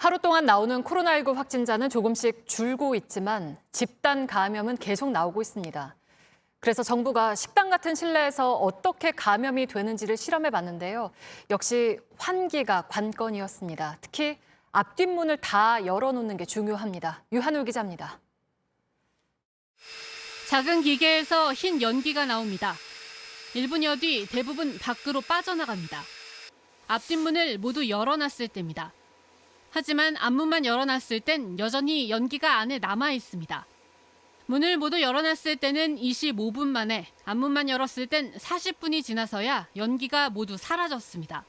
하루 동안 나오는 코로나19 확진자는 조금씩 줄고 있지만 집단 감염은 계속 나오고 있습니다. 그래서 정부가 식당 같은 실내에서 어떻게 감염이 되는지를 실험해 봤는데요. 역시 환기가 관건이었습니다. 특히 앞뒷문을 다 열어놓는 게 중요합니다. 유한우 기자입니다. 작은 기계에서 흰 연기가 나옵니다. 1분여 뒤 대부분 밖으로 빠져나갑니다. 앞뒷문을 모두 열어놨을 때입니다. 하지만 앞문만 열어놨을 땐 여전히 연기가 안에 남아 있습니다. 문을 모두 열어놨을 때는 25분 만에, 앞문만 열었을 땐 40분이 지나서야 연기가 모두 사라졌습니다.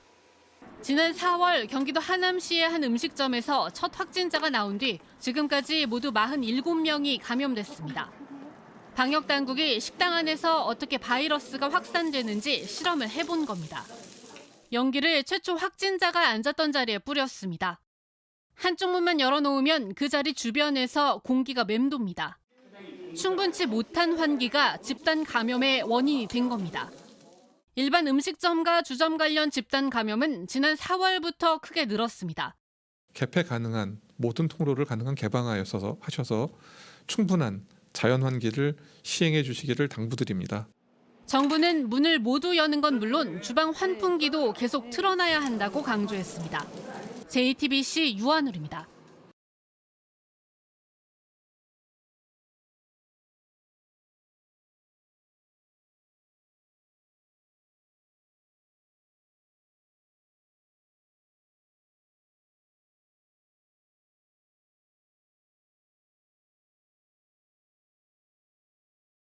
지난 4월 경기도 하남시의 한 음식점에서 첫 확진자가 나온 뒤 지금까지 모두 47명이 감염됐습니다. 방역당국이 식당 안에서 어떻게 바이러스가 확산되는지 실험을 해본 겁니다. 연기를 최초 확진자가 앉았던 자리에 뿌렸습니다. 한쪽 문만 열어놓으면 그 자리 주변에서 공기가 맴돕니다. 충분치 못한 환기가 집단 감염의 원인이 된 겁니다. 일반 음식점과 주점 관련 집단 감염은 지난 4월부터 크게 늘었습니다. 개폐 가능한 모든 통로를 가능한 개방하셔서 충분한 자연 환기를 시행해 주시기를 당부드립니다. 정부는 문을 모두 여는 건 물론 주방 환풍기도 계속 틀어놔야 한다고 강조했습니다. JTBC 유한울입니다.